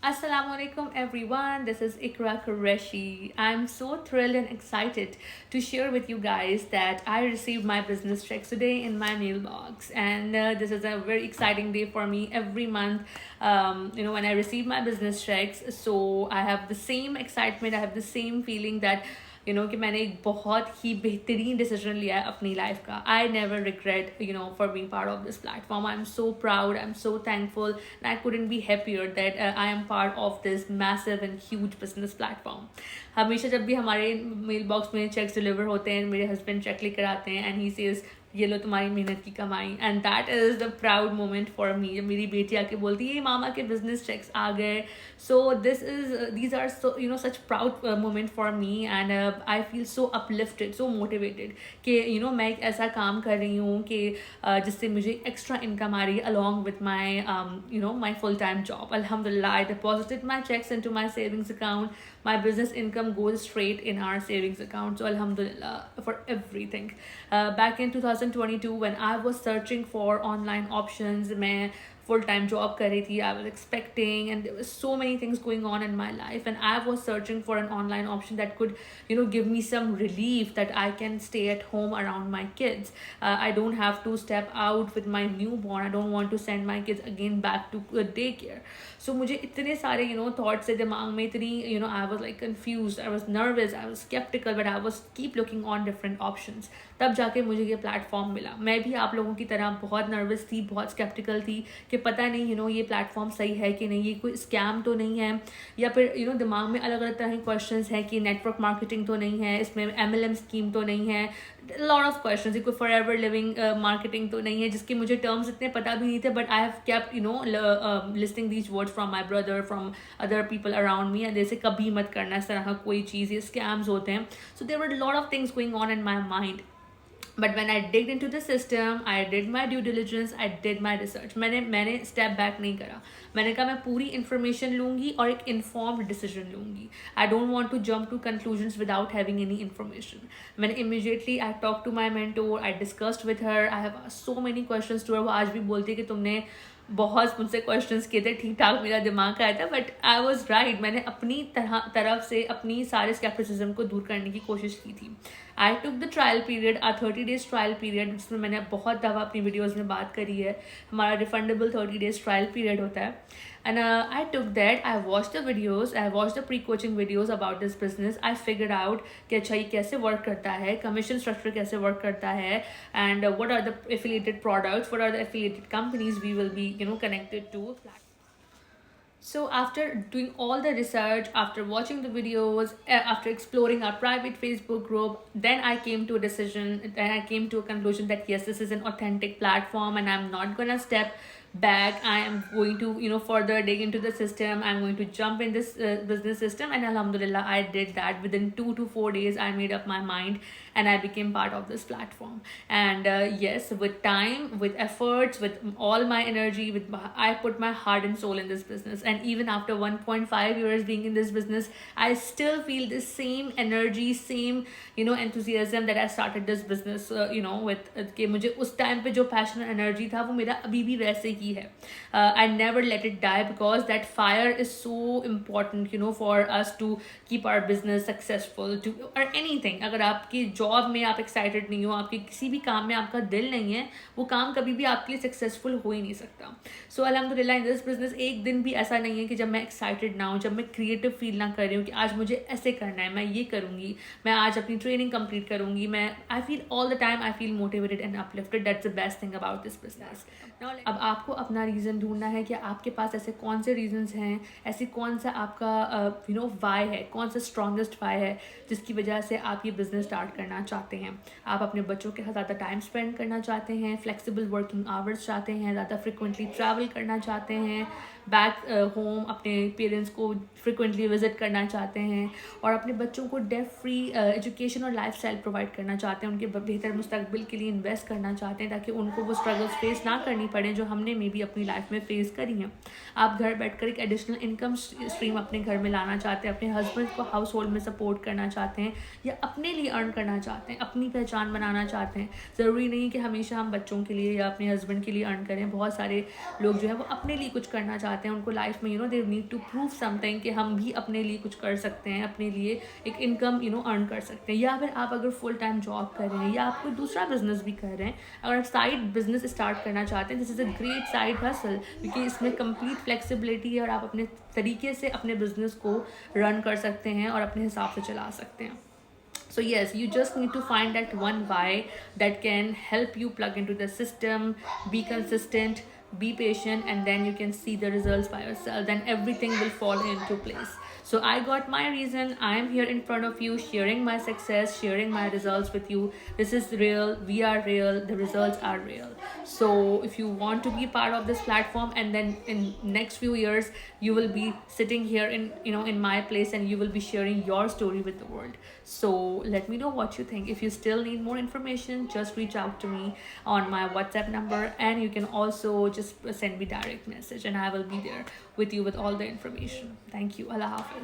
Assalamualaikum everyone, this is Ikra Qureshi. I'm so thrilled and excited to share with you guys that I received my business checks today in my mailbox, and this is a very exciting day for me every month. When I receive my business checks, so I have the same excitement, I have the same feeling that कि मैंने एक बहुत ही बेहतरीन decision लिया है अपनी life का. I never regret for being part of this platform. I am so proud, I am so thankful, and I couldn't be happier that I am part of this massive and huge business platform. हमेशा जब भी हमारे mail box में checks deliver होते हैं, मेरे husband check लेकर आते हैं एंड ही सेज ये लो तुम्हारी मेहनत की कमाई, and that is the proud moment for मी. जब मेरी बेटी आके बोलती है मामा के बिजनेस चेक्स आ गए, so these are so such proud moment for me, and I feel so uplifted, so motivated कि मैं एक ऐसा काम कर रही हूँ कि जिससे मुझे एक्स्ट्रा इनकम आ रही है along with my my full time job. अल्हम्दुलिल्लाह, I deposited my cheques in to my savings account. My business income goes straight in our savings account. So alhamdulillah for everything. Back in 2022, when I was searching for online options, मैं full time job कर रही थी. I was expecting, and there was so many things going on in my life, and I was searching for an online option that could give me some relief, that I can stay at home around my kids. I don't have to step out with my newborn. I don't want to send my kids again back to daycare. So मुझे इतने सारे thoughts थे दिमाग में, इतनी I was like confused, I was nervous, I was skeptical, but I was keep looking on different options. तब जाके मुझे ये प्लेटफॉर्म मिला. मैं भी आप लोगों की तरह बहुत नर्वस थी, बहुत स्केप्टिकल थी कि पता नहीं ये प्लेटफॉर्म सही है कि नहीं, ये कोई स्कैम तो नहीं है, या फिर दिमाग में अलग अलग तरह के क्वेश्चंस हैं कि नेटवर्क मार्केटिंग तो नहीं है, इसमें MLM स्कीम तो नहीं है, लॉट ऑफ क्वेश्चंस, कोई फॉर एवर लिविंग मार्केटिंग तो नहीं है, जिसके मुझे टर्म्स इतने पता भी नहीं थे. But I have kept listing these words from my brother, from other people around me, and जैसे कभी मत करना इस तरह का कोई चीज़, ये स्कैम्स होते हैं. So there were lot of things going on in my mind. But when I digged into the system, I did my due diligence, I did my research. मैंने step back नहीं करा. मैंने कहा मैं पूरी information लूँगी और एक informed decision लूँगी. I don't want to jump to conclusions without having any information. मैंने immediately I talked to my mentor, I discussed with her, I have asked so many questions to her. वो आज भी बोलती है कि तुमने बहुत मुझसे क्वेश्चंस किए थे, ठीक ठाक मेरा दिमाग आया था, बट आई वॉज राइट. मैंने अपनी तरफ से अपनी सारे स्केप्टिसिज्म को दूर करने की कोशिश की थी. I took the trial period, 30 days trial period, जिसमें मैंने बहुत दफ़ा अपनी वीडियोज़ में बात करी है. हमारा रिफंडेबल 30 days ट्रायल पीरियड होता है. And I took that, I watched the videos, I watched the pre-coaching videos about this business. I figured out कि अच्छा ये कैसे वर्क करता है, कमीशन स्ट्रक्चर कैसे वर्क करता है, and what are the affiliated products, what are the affiliated companies we will be connected to. So after doing all the research, after watching the videos, after exploring our private Facebook group, then I came to a decision, then I came to a conclusion that yes, this is an authentic platform and I'm not gonna step back. I am going to further dig into the system. I'm going to jump in this business system, and alhamdulillah I did that. Within 2 to 4 days I made up my mind and I became part of this platform. And yes, with time, with efforts, with all my energy, I put my heart and soul in this business. And even after 1.5 years being in this business, I still feel the same energy, same enthusiasm that I started this business with. कि मुझे उस time पे जो passion और energy था वो मेरा अभी भी वैसे ही है. I never let it die, because that fire is so important for us to keep our business successful, to or anything. अगर आपकी जॉब में आप एक्साइटेड नहीं हो, आपके किसी भी काम में आपका दिल नहीं है, वो काम कभी भी आपके लिए सक्सेसफुल हो ही नहीं सकता. सो अल्हम्दुलिल्लाह इन दिस बिजनेस एक दिन भी ऐसा नहीं है कि जब मैं एक्साइटेड ना हूँ, जब मैं क्रिएटिव फील ना कर रही हूँ कि आज मुझे ऐसे करना है, मैं ये करूँगी, मैं आज अपनी ट्रेनिंग कंप्लीट करूँगी. मैं I feel all the time, I feel motivated and uplifted. That's the best thing about this business. अब आपको अपना रीज़न ढूंढना है कि आपके पास ऐसे कौन से रीजंस हैं, ऐसी कौन सा आपका वाई है, कौन सा स्ट्रॉन्गेस्ट वाई है जिसकी वजह से आप ये बिज़नेस स्टार्ट करना चाहते हैं. आप अपने बच्चों के साथ ज़्यादा टाइम स्पेंड करना चाहते हैं, फ्लेक्सिबल वर्किंग आवर्स चाहते हैं, ज़्यादा फ्रिक्वेंटली ट्रैवल करना चाहते हैं, बैक होम अपने पेरेंट्स को फ्रिक्वेंटली विजिट करना चाहते हैं, और अपने बच्चों को डेट फ्री एजुकेशन और लाइफस्टाइल प्रोवाइड करना चाहते हैं, उनके बेहतर मुस्तकबिल के लिए इन्वेस्ट करना चाहते हैं ताकि उनको वो स्ट्रगल्स फेस ना करनी पड़े जो हमने मे बी अपनी लाइफ में फेस करी हैं। आप घर बैठकर एक एडिशनल इनकम स्ट्रीम अपने घर में लाना चाहते हैं, अपने हस्बैंड को हाउस होल्ड में सपोर्ट करना चाहते हैं, या अपने लिए अर्न करना चाहते हैं, अपनी पहचान बनाना चाहते हैं। ज़रूरी नहीं कि हमेशा हम बच्चों के लिए या अपने हस्बैंड के लिए अर्न करें। बहुत सारे लोग जो है वो अपने लिए कुछ करना चाहते हैं, उनको लाइफ में they need to prove something कि हम भी अपने लिए कुछ कर सकते हैं, अपने लिए एक इनकम अर्न कर सकते हैं। या फिर आप अगर फुल टाइम जॉब कर रहे हैं या आप कोई दूसरा बिजनेस भी कर रहे हैं, अगर आप साइड बिजनेस स्टार्ट करना चाहते हैं, this is a great side hustle, क्योंकि इसमें कंप्लीट फ्लेक्सिबिलिटी है और आप अपने तरीके से अपने बिजनेस को रन कर सकते हैं और अपने हिसाब से चला सकते हैं. So yes, you just need to find that one why that can help you plug into the system, be consistent, be patient, and then you can see the results by yourself. Then everything will fall into place. So I got my reason. I am here in front of you, sharing my success, sharing my results with you. This is real. We are real. The results are real. So if you want to be part of this platform, and then in next few years you will be sitting here in in my place, and you will be sharing your story with the world. So let me know what you think. If you still need more information, just reach out to me on my WhatsApp number, and you can also just send me direct message, and I will be there with you with all the information. Thank you. Allah Hafiz.